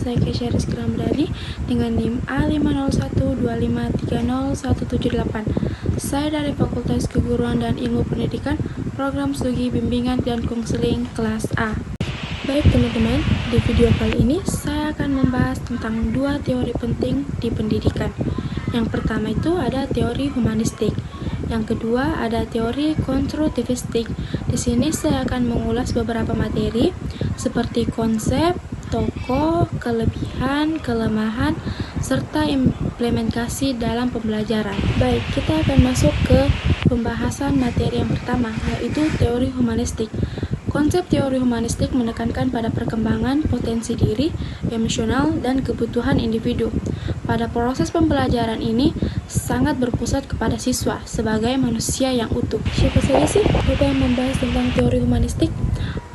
saya Kesha Rizky Ramdhani dengan NIM A50125301778. Saya dari Fakultas Keguruan dan Ilmu Pendidikan, Program Studi Bimbingan dan Konseling kelas A. Baik teman-teman, di video kali ini saya akan membahas tentang dua teori penting di pendidikan. Yang pertama itu ada teori humanistik. Yang kedua ada teori konstruktivistik. Di sini saya akan mengulas beberapa materi seperti konsep, tokoh, kelebihan, kelemahan, serta implementasi dalam pembelajaran. Baik, kita akan masuk ke pembahasan materi yang pertama, yaitu teori humanistik. Konsep teori humanistik menekankan pada perkembangan potensi diri, emosional, dan kebutuhan individu. Pada proses pembelajaran ini sangat berpusat kepada siswa sebagai manusia yang utuh. Siapa saja sih yang membahas tentang teori humanistik?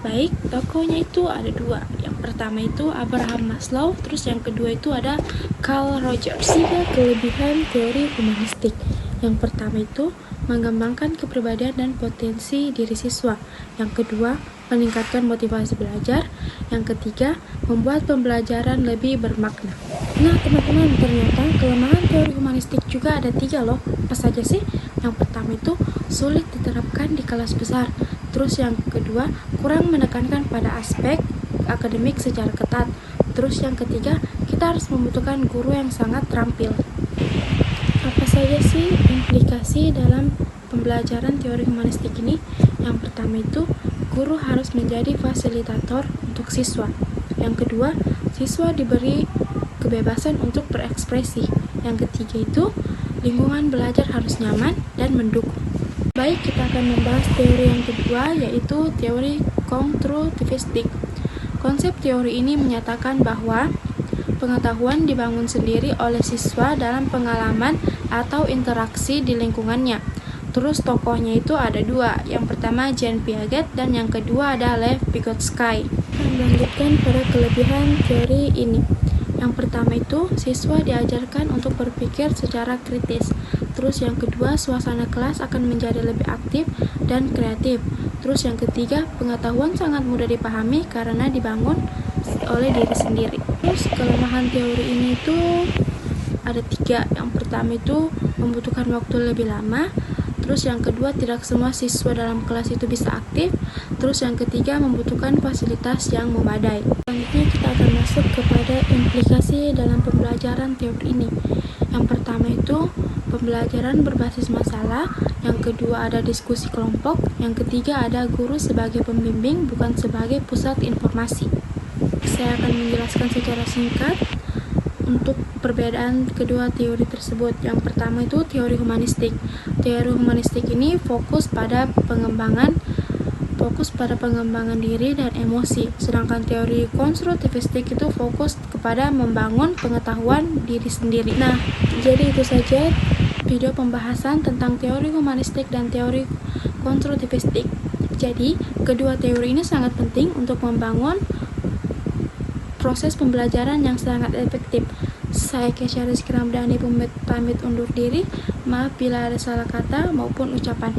Baik, tokohnya itu ada dua. Yang pertama itu Abraham Maslow, terus yang kedua itu ada Carl Rogers. Tiga kelebihan teori humanistik. Yang pertama itu mengembangkan kepribadian dan potensi diri siswa. Yang kedua, meningkatkan motivasi belajar. Yang ketiga, membuat pembelajaran lebih bermakna. Nah teman-teman, ternyata kelemahan teori humanistik juga ada tiga loh. Apa saja sih? Yang pertama itu sulit diterapkan di kelas besar. Terus yang kedua, kurang menekankan pada aspek akademik secara ketat. Terus yang ketiga, kita harus membutuhkan guru yang sangat terampil. Apa saja sih implikasi dalam pembelajaran teori humanistik ini? Yang pertama itu, guru harus menjadi fasilitator untuk siswa. Yang kedua, siswa diberi kebebasan untuk berekspresi. Yang ketiga itu, lingkungan belajar harus nyaman dan mendukung. Baik, kita akan membahas teori yang kedua, yaitu teori konstruktivistik. Konsep teori ini menyatakan bahwa pengetahuan dibangun sendiri oleh siswa dalam pengalaman atau interaksi di lingkungannya. Terus tokohnya itu ada dua. Yang pertama Jean Piaget dan yang kedua ada Lev Vygotsky. Melanjutkan pada kelebihan teori ini. Yang pertama itu siswa diajarkan untuk berpikir secara kritis. Terus yang kedua, suasana kelas akan menjadi lebih aktif dan kreatif. Terus yang ketiga, pengetahuan sangat mudah dipahami karena dibangun oleh diri sendiri. Terus kelemahan teori ini itu ada tiga. Yang pertama itu membutuhkan waktu lebih lama. Terus yang kedua, tidak semua siswa dalam kelas itu bisa aktif. Terus yang ketiga, membutuhkan fasilitas yang memadai. Selanjutnya kita akan masuk kepada implikasi dalam pembelajaran teori ini. Yang pertama itu pembelajaran berbasis masalah. Yang kedua ada diskusi kelompok. Yang ketiga ada guru sebagai pembimbing, bukan sebagai pusat informasi. Saya akan menjelaskan secara singkat untuk perbedaan kedua teori tersebut. Yang pertama itu teori humanistik. Teori humanistik ini fokus pada pengembangan diri dan emosi. Sedangkan teori konstruktivistik itu fokus kepada membangun pengetahuan diri sendiri. Nah, jadi itu saja video pembahasan tentang teori humanistik dan teori konstruktivistik. Jadi, kedua teori ini sangat penting untuk membangun proses pembelajaran yang sangat efektif. Saya Kesha Rizky Ramdhani pamit undur diri. Maaf bila ada salah kata maupun ucapan.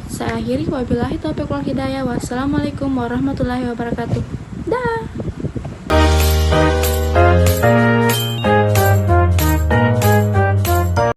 Saya akhiri, wabillahi taufiq wal hidayah. Wassalamualaikum warahmatullahi wabarakatuh. Dah.